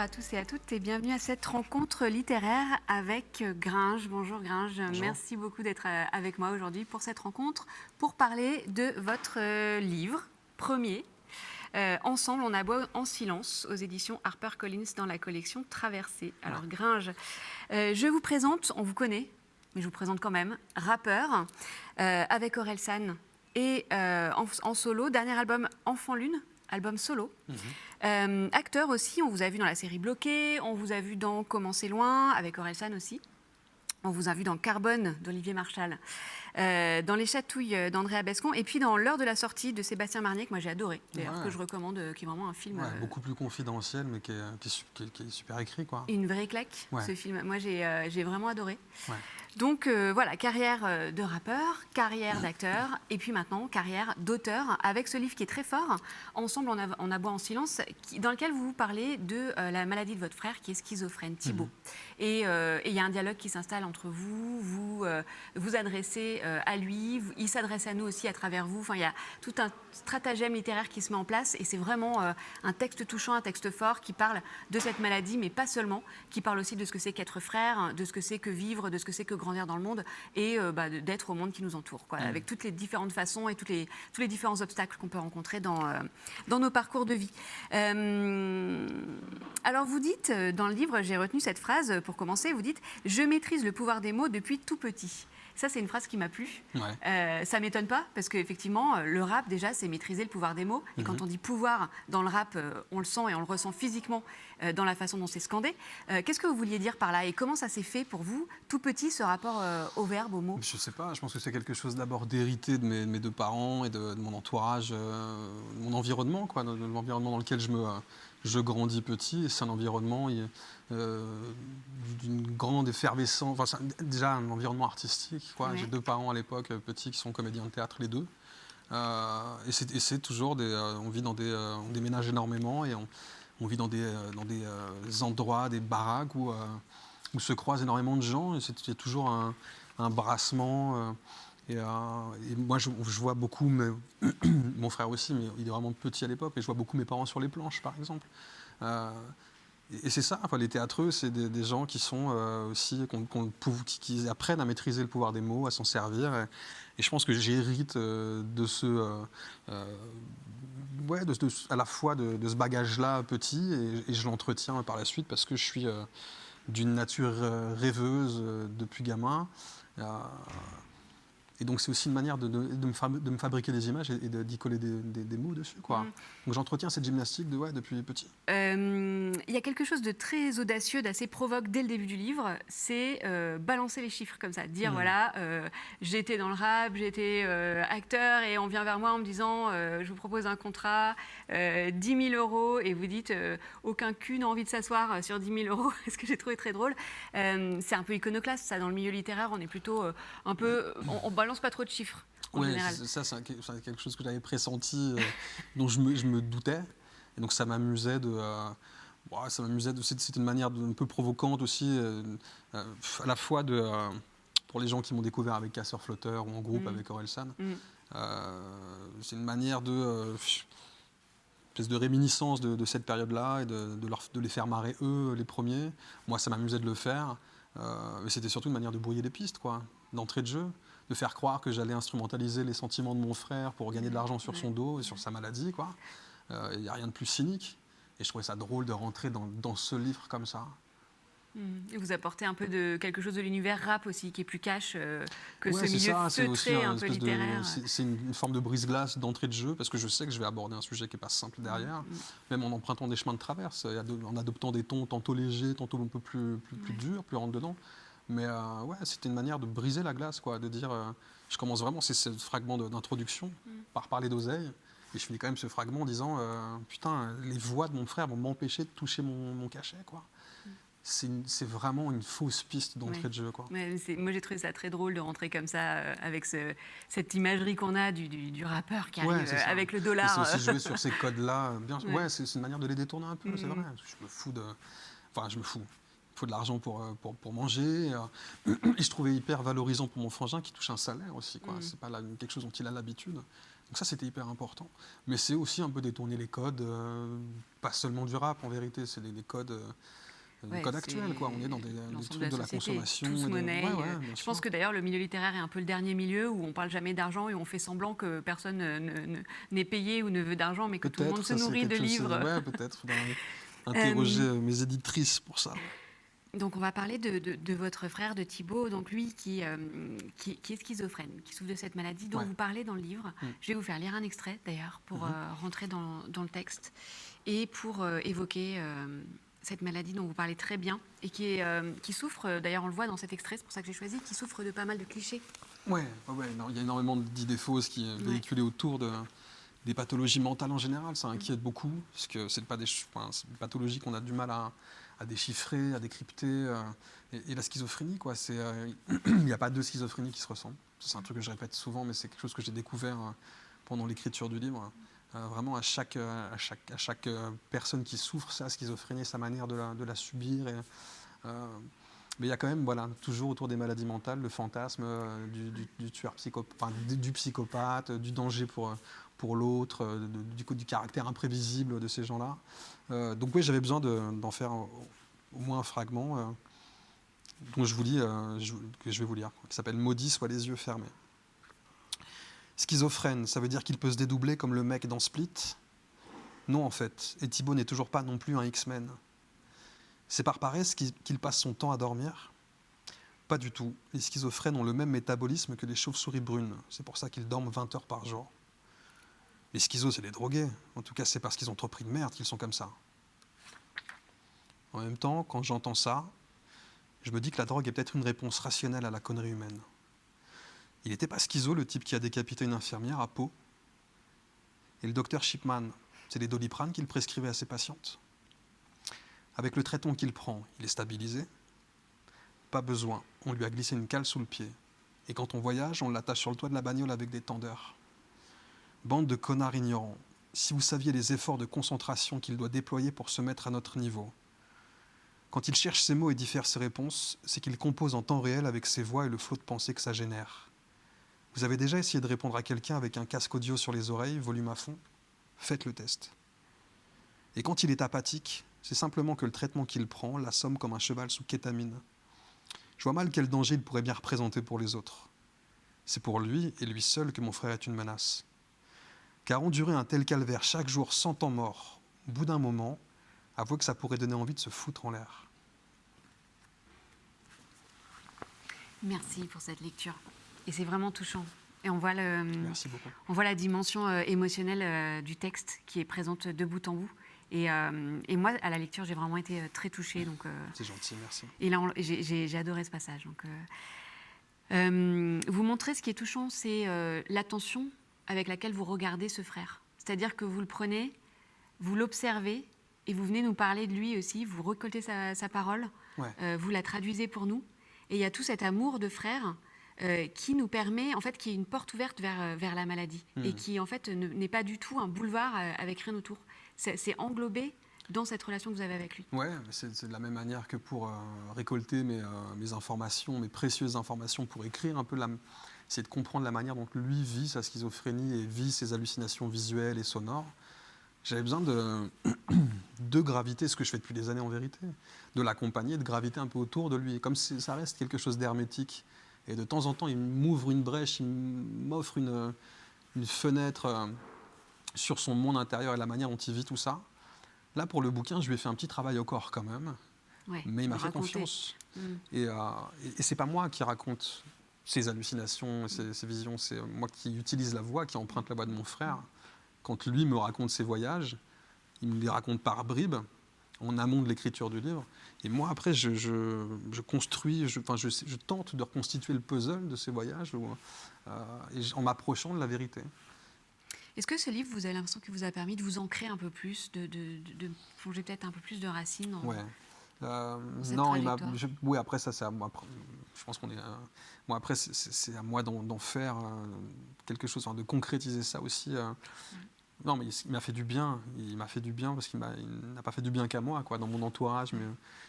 à tous et à toutes et bienvenue à cette rencontre littéraire avec Gringe. Bonjour Gringe, Bonjour. Merci beaucoup d'être avec moi aujourd'hui pour cette rencontre, pour parler de votre livre premier. Ensemble, on aboie en silence aux éditions HarperCollins dans la collection Traversée. Alors Gringe, je vous présente, on vous connaît, mais je vous présente quand même, rappeur avec Orelsan et en solo, dernier album Enfant Lune, album solo. Acteur aussi, on vous a vu dans la série Bloqué, on vous a vu dans Comment c'est loin, avec Orelsan aussi. On vous a vu dans Carbone d'Olivier Marchal, dans Les Chatouilles d'Andrea Bescon, et puis dans L'heure de la sortie de Sébastien Marnier, que moi j'ai adoré, d'ailleurs, que je recommande, qui est vraiment un film... beaucoup plus confidentiel, mais qui est super écrit, quoi. Une vraie claque, ce film. Moi j'ai vraiment adoré. Ouais. Donc voilà, carrière de rappeur, carrière d'acteur, et puis maintenant carrière d'auteur, avec ce livre qui est très fort, Ensemble on aboie en silence, dans lequel vous parlez de la maladie de votre frère qui est schizophrène, Thibaut. Et il y a un dialogue qui s'installe entre vous, vous adressez à lui, il s'adresse à nous aussi à travers vous. Enfin, il y a tout un stratagème littéraire qui se met en place, et c'est vraiment un texte touchant, un texte fort qui parle de cette maladie, mais pas seulement, qui parle aussi de ce que c'est qu'être frère, de ce que c'est que vivre, de ce que c'est que grandir dans le monde et d'être au monde qui nous entoure, quoi, avec toutes les différentes façons et tous les différents obstacles qu'on peut rencontrer dans nos parcours de vie. Alors vous dites, dans le livre, j'ai retenu cette phrase pour commencer, vous dites « Je maîtrise le pouvoir des mots depuis tout petit ». Ça, c'est une phrase qui m'a plu. Ouais. Ça ne m'étonne pas, parce qu'effectivement, le rap, déjà, c'est maîtriser le pouvoir des mots. Et quand on dit pouvoir dans le rap, on le sent et on le ressent physiquement dans la façon dont c'est scandé. Qu'est-ce que vous vouliez dire par là? Et comment ça s'est fait pour vous, tout petit, ce rapport au verbe, aux mots? Je ne sais pas, je pense que c'est quelque chose d'abord d'hérité de mes deux parents et de mon entourage, de mon environnement, quoi, de l'environnement dans lequel je grandis petit. Et c'est un environnement d'une grande effervescence, enfin, déjà un environnement artistique, quoi. Ouais. J'ai deux parents à l'époque petits qui sont comédiens de théâtre les deux. Et c'est toujours on vit on déménage énormément et on vit dans des endroits, des baraques où se croisent énormément de gens. Et il y a toujours un brassement. Et moi, je vois beaucoup, mon frère aussi, mais il est vraiment petit à l'époque, et je vois beaucoup mes parents sur les planches, par exemple. Et c'est ça, enfin, les théâtreux, c'est des gens qui sont aussi, qui apprennent à maîtriser le pouvoir des mots, à s'en servir. Et je pense que j'hérite à la fois de ce bagage-là petit, et je l'entretiens par la suite parce que je suis d'une nature rêveuse depuis gamin. Et donc c'est aussi une manière de me fabriquer des images et d'y coller des mots dessus, quoi. Donc j'entretiens cette gymnastique depuis petit. Il y a quelque chose de très audacieux, d'assez provoque dès le début du livre, c'est balancer les chiffres comme ça, dire voilà, j'étais dans le rap, j'étais acteur, et on vient vers moi en me disant je vous propose un contrat, 10 000 €, et vous dites aucun cul n'a envie de s'asseoir sur 10 000 €, ce que j'ai trouvé très drôle. C'est un peu iconoclaste, ça, dans le milieu littéraire, on est plutôt un peu... On balance pas trop de chiffres, en général. Ça, c'est quelque chose que j'avais pressenti, dont je me doutais. Et donc ça m'amusait c'était une manière un peu provocante aussi, à la fois pour les gens qui m'ont découvert avec Casseur Flotteur ou en groupe avec Orelsan. C'est une manière espèce de réminiscence de cette période-là, et de les faire marrer eux, les premiers. Moi, ça m'amusait de le faire. Mais c'était surtout une manière de brouiller les pistes, quoi, d'entrée de jeu, de faire croire que j'allais instrumentaliser les sentiments de mon frère pour gagner de l'argent sur son dos et sur sa maladie, quoi. Il n'y a rien de plus cynique. Et je trouvais ça drôle de rentrer dans ce livre comme ça. Et vous apportez un peu de quelque chose de l'univers rap aussi, qui est plus cash que ce milieu feutré, un peu littéraire. C'est une forme de brise-glace d'entrée de jeu, parce que je sais que je vais aborder un sujet qui n'est pas simple derrière, même en empruntant des chemins de traverse, en adoptant des tons tantôt légers, tantôt un peu plus durs, plus rentre-dedans. Mais c'était une manière de briser la glace, quoi, de dire, je commence vraiment, c'est ce fragment d'introduction, par parler d'oseille, et je finis quand même ce fragment en disant, putain, les voix de mon frère vont m'empêcher de toucher mon cachet, quoi. C'est vraiment une fausse piste d'entrée de jeu, quoi. Moi, j'ai trouvé ça très drôle de rentrer comme ça, avec cette imagerie qu'on a du rappeur qui arrive avec le dollar. C'est aussi jouer sur ces codes-là. C'est une manière de les détourner un peu, c'est vrai. Je me fous. Il faut de l'argent pour manger. Et je trouvais hyper valorisant pour mon frangin qui touche un salaire aussi, quoi. C'est pas quelque chose dont il a l'habitude. Donc ça, c'était hyper important. Mais c'est aussi un peu détourner les codes, pas seulement du rap en vérité, c'est les codes. Le Ouais, code c'est actuel, quoi. On est dans des l'ensemble trucs de la de la société, consommation. tous monnaie. Ouais, ouais, bien Je sûr. pense que d'ailleurs le milieu littéraire est un peu le dernier milieu où on parle jamais d'argent et on fait semblant que personne n'est payé ou ne veut d'argent, mais que tout le monde Peut-être, se ça c'est nourrit de quelque chose. livres. Ouais, peut-être. Faudrait interroger Euh, mes éditrices pour ça. donc on va parler de votre frère, de Thibaut, donc lui qui est schizophrène, qui souffre de cette maladie dont Ouais. vous parlez dans le livre. Je vais vous faire lire un extrait d'ailleurs pour rentrer dans le texte et pour évoquer cette maladie dont vous parlez très bien et qui souffre, d'ailleurs on le voit dans cet extrait, c'est pour ça que j'ai choisi, qui souffre de pas mal de clichés. Ouais, non, il y a énormément d'idées fausses qui est véhiculées autour des pathologies mentales en général. Ça inquiète beaucoup, parce que c'est pas c'est des pathologies qu'on a du mal à déchiffrer, à décrypter. Et la schizophrénie, quoi, il n'y a pas deux schizophrénies qui se ressemblent. C'est un truc que je répète souvent, mais c'est quelque chose que j'ai découvert pendant l'écriture du livre. Vraiment, à chaque personne qui souffre sa schizophrénie, sa manière de la subir. Mais il y a quand même, toujours autour des maladies mentales, le fantasme du tueur du psychopathe, du danger pour l'autre, du caractère imprévisible de ces gens-là. Donc oui, j'avais besoin d'en faire au moins un fragment dont je vous lis, que je vais vous lire, qui s'appelle « Maudit soit les yeux fermés ». Schizophrène, ça veut dire qu'il peut se dédoubler comme le mec dans Split? Non, en fait. Et Thibaut n'est toujours pas non plus un X-Men. C'est par paresse qu'il passe son temps à dormir? Pas du tout. Les schizophrènes ont le même métabolisme que les chauves-souris brunes. C'est pour ça qu'ils dorment 20 heures par jour. Les schizos, c'est des drogués. En tout cas, c'est parce qu'ils ont trop pris de merde qu'ils sont comme ça. En même temps, quand j'entends ça, je me dis que la drogue est peut-être une réponse rationnelle à la connerie humaine. Il n'était pas schizo, le type qui a décapité une infirmière à Pau. Et le docteur Shipman, c'est les Doliprane qu'il prescrivait à ses patientes. Avec le traitement qu'il prend, il est stabilisé. Pas besoin, on lui a glissé une cale sous le pied. Et quand on voyage, on l'attache sur le toit de la bagnole avec des tendeurs. Bande de connards ignorants. Si vous saviez les efforts de concentration qu'il doit déployer pour se mettre à notre niveau. Quand il cherche ses mots et diffère ses réponses, c'est qu'il compose en temps réel avec ses voix et le flot de pensée que ça génère. Vous avez déjà essayé de répondre à quelqu'un avec un casque audio sur les oreilles, volume à fond? Faites le test. Et quand il est apathique, c'est simplement que le traitement qu'il prend l'assomme comme un cheval sous kétamine. Je vois mal quel danger il pourrait bien représenter pour les autres. C'est pour lui et lui seul que mon frère est une menace. Car endurer un tel calvaire chaque jour sans temps mort, au bout d'un moment, avouez que ça pourrait donner envie de se foutre en l'air. Merci pour cette lecture. Et c'est vraiment touchant. Et on voit, Merci beaucoup. On voit la dimension émotionnelle du texte qui est présente de bout en bout. Et moi, à la lecture, j'ai vraiment été très touchée. Donc, c'est gentil, merci. Et là, j'ai adoré ce passage. Donc, vous montrez ce qui est touchant, c'est l'attention avec laquelle vous regardez ce frère. C'est-à-dire que vous le prenez, vous l'observez, et vous venez nous parler de lui aussi, vous récoltez sa parole, vous la traduisez pour nous. Et il y a tout cet amour de frère qui nous permet, en fait, qui est une porte ouverte vers la maladie et qui, en fait, n'est pas du tout un boulevard avec rien autour. C'est englobé dans cette relation que vous avez avec lui. Oui, c'est de la même manière que pour récolter mes informations, mes précieuses informations pour écrire un peu, essayer de comprendre la manière dont lui vit sa schizophrénie et vit ses hallucinations visuelles et sonores. J'avais besoin de graviter, ce que je fais depuis des années en vérité, de l'accompagner, de graviter un peu autour de lui. Comme ça reste quelque chose d'hermétique. Et de temps en temps, il m'ouvre une brèche, il m'offre une fenêtre sur son monde intérieur et la manière dont il vit tout ça. Là, pour le bouquin, je lui ai fait un petit travail au corps quand même. Ouais, mais il m'a fait confiance. Et c'est pas moi qui raconte ses hallucinations, ses visions. C'est moi qui utilise la voix, qui emprunte la voix de mon frère. Quand lui me raconte ses voyages, il me les raconte par bribes, en amont de l'écriture du livre. Et moi, après, je construis, je tente de reconstituer le puzzle de ces voyages en m'approchant de la vérité. Est-ce que ce livre, vous avez l'impression qu'il vous a permis de vous ancrer un peu plus, de plonger peut-être un peu plus de racines dans cette non, trajectoire? oui, après, ça, c'est à moi. Je pense qu'on est. Moi, après, c'est à moi d'en faire quelque chose, de concrétiser ça aussi. Non, mais il m'a fait du bien. Il m'a fait du bien parce qu'il n'a pas fait du bien qu'à moi, quoi, dans mon entourage, mais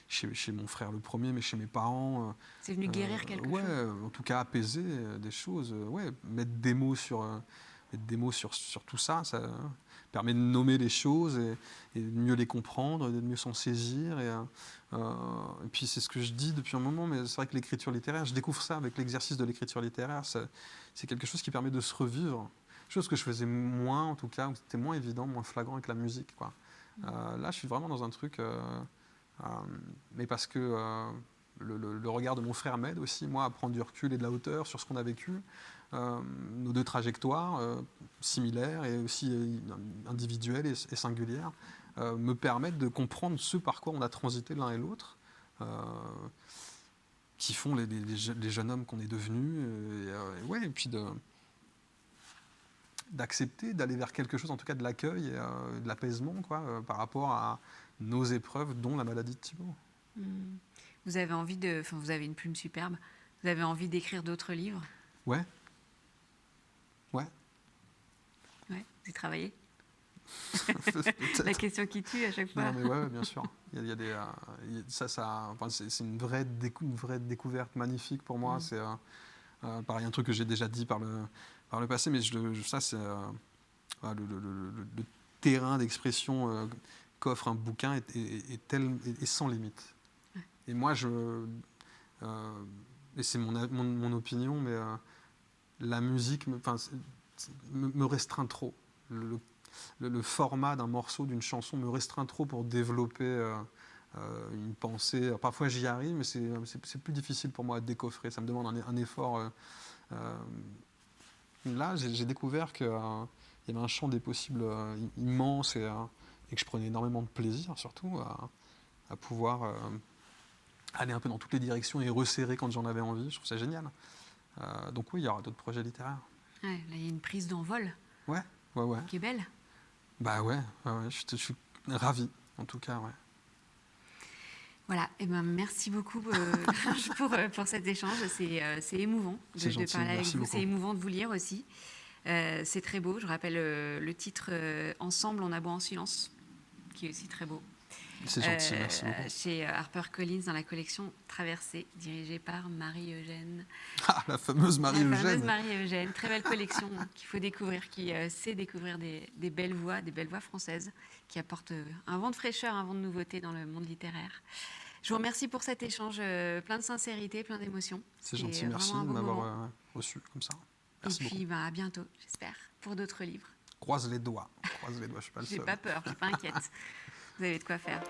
chez mon frère le premier, mais chez mes parents. C'est venu guérir quelque chose. Ouais, en tout cas apaiser des choses. Mettre des mots sur mettre des mots sur tout ça. Ça permet de nommer les choses et de mieux les comprendre, de mieux s'en saisir. Et puis c'est ce que je dis depuis un moment, mais c'est vrai que l'écriture littéraire, je découvre ça avec l'exercice de l'écriture littéraire. C'est quelque chose qui permet de se revivre. Chose que je faisais moins, en tout cas, où c'était moins évident, moins flagrant avec la musique, quoi. Là, je suis vraiment dans un truc, mais parce que le regard de mon frère m'aide aussi, moi, à prendre du recul et de la hauteur sur ce qu'on a vécu. Nos deux trajectoires similaires et aussi individuelles et singulières me permettent de comprendre ce par quoi on a transité l'un et l'autre, qui font les jeunes hommes qu'on est devenus, et puis d'accepter, d'aller vers quelque chose, en tout cas de l'accueil et de l'apaisement, quoi, par rapport à nos épreuves, dont la maladie de Thibaut. Vous avez vous avez une plume superbe. Vous avez envie d'écrire d'autres livres? Ouais. Ouais. Ouais, vous y travaillez? La question qui tue à chaque fois. Non, mais ouais, bien sûr. Il y a des, enfin, c'est une vraie découverte magnifique pour moi. C'est pareil, un truc que j'ai déjà dit par le passé, mais ça, c'est le terrain d'expression qu'offre un bouquin est sans limite. Ouais. Et moi, et c'est mon opinion, mais la musique me restreint trop. Le format d'un morceau, d'une chanson me restreint trop pour développer une pensée. Alors, parfois j'y arrive, mais c'est plus difficile pour moi à décoffrer. Ça me demande un effort. Là, j'ai découvert qu'il y avait un champ des possibles immense et que je prenais énormément de plaisir, surtout, à pouvoir aller un peu dans toutes les directions et resserrer quand j'en avais envie. Je trouve ça génial. Donc oui, il y aura d'autres projets littéraires. Ouais, là, il y a une prise d'envol. Ouais. Qui est belle. Bah ouais, je suis ravi, en tout cas, ouais. Voilà, et ben merci beaucoup pour cet échange. C'est émouvant de parler avec vous. C'est émouvant de vous lire aussi. C'est très beau. Je rappelle le titre Ensemble, on aboie en silence, qui est aussi très beau. C'est gentil, merci beaucoup. Chez HarperCollins dans la collection Traversée, dirigée par Marie-Eugène. Ah, la fameuse Marie-Eugène. La fameuse Marie-Eugène, très belle collection qu'il faut découvrir, qui sait découvrir des belles voix françaises, qui apportent un vent de fraîcheur, un vent de nouveauté dans le monde littéraire. Je vous remercie pour cet échange plein de sincérité, plein d'émotion. C'est gentil, merci de m'avoir reçu comme ça. Merci beaucoup. Et puis à bientôt, j'espère, pour d'autres livres. Croise les doigts, je suis pas le seul. J'ai pas peur, je suis pas inquiète. Vous avez de quoi faire.